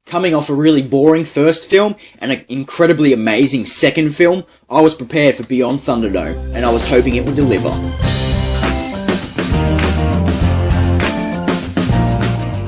Coming off a really boring first film and an incredibly amazing second film, I was prepared for Beyond Thunderdome, and I was hoping it would deliver.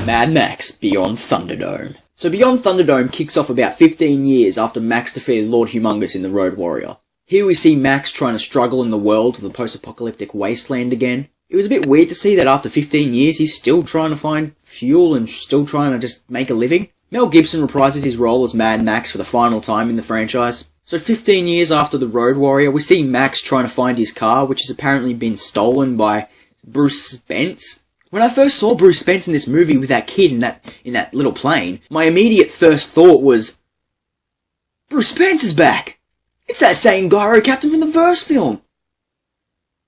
Mad Max Beyond Thunderdome. So Beyond Thunderdome kicks off about 15 years after Max defeated Lord Humongous in The Road Warrior. Here we see Max trying to struggle in the world of the post-apocalyptic wasteland again. It was a bit weird to see that after 15 years he's still trying to find fuel and still trying to just make a living. Mel Gibson reprises his role as Mad Max for the final time in the franchise. So 15 years after The Road Warrior, we see Max trying to find his car, which has apparently been stolen by Bruce Spence. When I first saw Bruce Spence in this movie with that kid in that little plane, my immediate first thought was, Bruce Spence is back! It's that same gyro captain from the first film!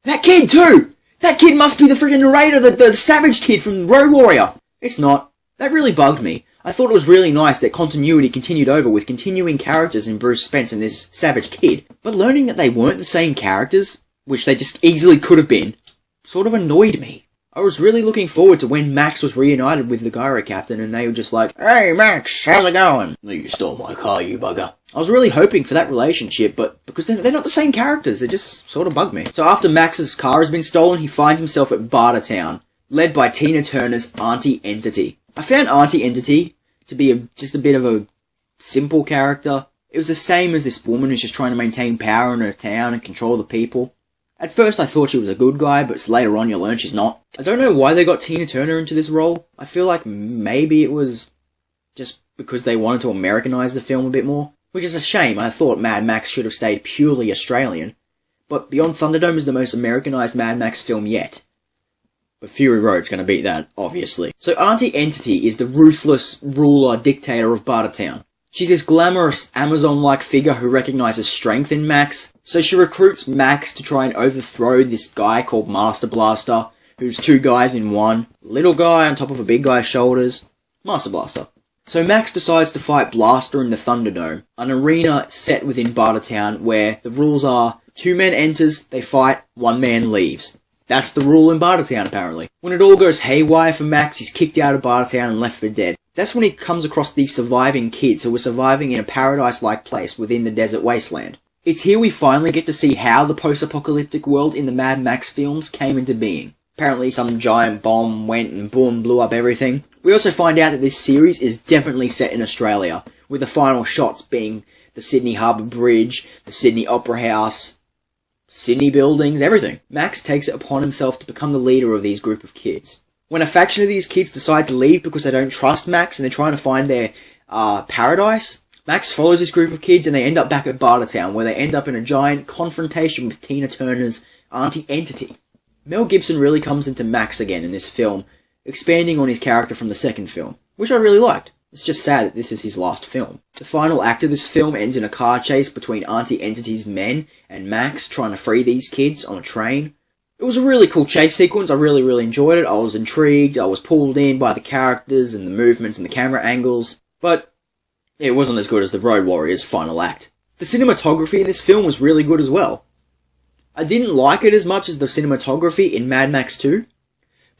That kid too! That kid must be the freaking narrator, the savage kid from Road Warrior! It's not. That really bugged me. I thought it was really nice that continuity continued over with continuing characters in Bruce Spence and this savage kid, but learning that they weren't the same characters, which they just easily could have been, sort of annoyed me. I was really looking forward to when Max was reunited with the gyro captain and they were just like, "Hey Max, how's it going? You stole my car, you bugger." I was really hoping for that relationship, but because they're not the same characters, it just sort of bugged me. So after Max's car has been stolen, he finds himself at Bartertown, led by Tina Turner's Auntie Entity. I found Auntie Entity to be just a bit of a simple character. It was the same as this woman who's just trying to maintain power in her town and control the people. At first I thought she was a good guy, but later on you learn she's not. I don't know why they got Tina Turner into this role. I feel like maybe it was just because they wanted to Americanize the film a bit more. Which is a shame. I thought Mad Max should have stayed purely Australian. But Beyond Thunderdome is the most Americanized Mad Max film yet. But Fury Road's gonna beat that, obviously. So Auntie Entity is the ruthless ruler dictator of Bartertown. She's this glamorous Amazon-like figure who recognizes strength in Max. So she recruits Max to try and overthrow this guy called Master Blaster, who's two guys in one. Little guy on top of a big guy's shoulders. Master Blaster. So Max decides to fight Blaster in the Thunderdome, an arena set within Bartertown where the rules are 2 men enters, they fight, 1 man leaves. That's the rule in Bartertown apparently. When it all goes haywire for Max, he's kicked out of Bartertown and left for dead. That's when he comes across these surviving kids who are surviving in a paradise-like place within the desert wasteland. It's here we finally get to see how the post-apocalyptic world in the Mad Max films came into being. Apparently some giant bomb went and boom, blew up everything. We also find out that this series is definitely set in Australia, with the final shots being the Sydney Harbour Bridge, the Sydney Opera House, Sydney buildings, everything. Max takes it upon himself to become the leader of these group of kids. When a faction of these kids decide to leave because they don't trust Max and they're trying to find their paradise, Max follows this group of kids and they end up back at Bartertown, where they end up in a giant confrontation with Tina Turner's Auntie Entity. Mel Gibson really comes into Max again in this film, expanding on his character from the second film, which I really liked. It's just sad that this is his last film. The final act of this film ends in a car chase between Auntie Entity's men and Max trying to free these kids on a train. It was a really cool chase sequence. I really enjoyed it. I was intrigued. I was pulled in by the characters and the movements and the camera angles. But it wasn't as good as The Road Warrior's final act. The cinematography in this film was really good as well. I didn't like it as much as the cinematography in Mad Max 2.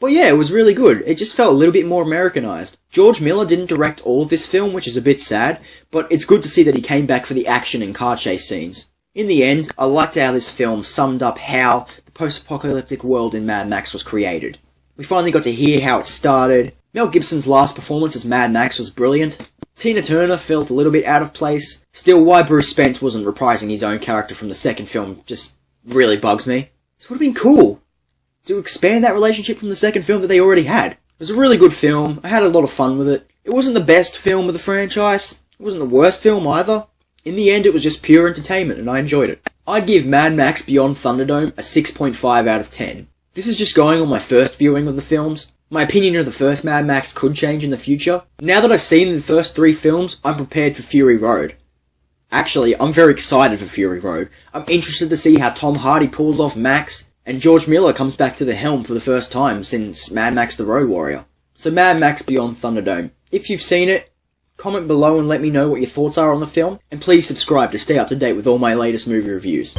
But yeah, it was really good. It just felt a little bit more Americanized. George Miller didn't direct all of this film, which is a bit sad, but it's good to see that he came back for the action and car chase scenes. In the end, I liked how this film summed up how the post-apocalyptic world in Mad Max was created. We finally got to hear how it started. Mel Gibson's last performance as Mad Max was brilliant. Tina Turner felt a little bit out of place. Still, why Bruce Spence wasn't reprising his own character from the second film just really bugs me. This would have been cool to expand that relationship from the second film that they already had. It was a really good film. I had a lot of fun with it. It wasn't the best film of the franchise. It wasn't the worst film either. In the end, it was just pure entertainment, and I enjoyed it. I'd give Mad Max Beyond Thunderdome a 6.5 out of 10. This is just going on my first viewing of the films. My opinion of the first Mad Max could change in the future. Now that I've seen the first 3 films, I'm prepared for Fury Road. Actually, I'm very excited for Fury Road. I'm interested to see how Tom Hardy pulls off Max, and George Miller comes back to the helm for the first time since Mad Max The Road Warrior. So Mad Max Beyond Thunderdome. If you've seen it, comment below and let me know what your thoughts are on the film, and please subscribe to stay up to date with all my latest movie reviews.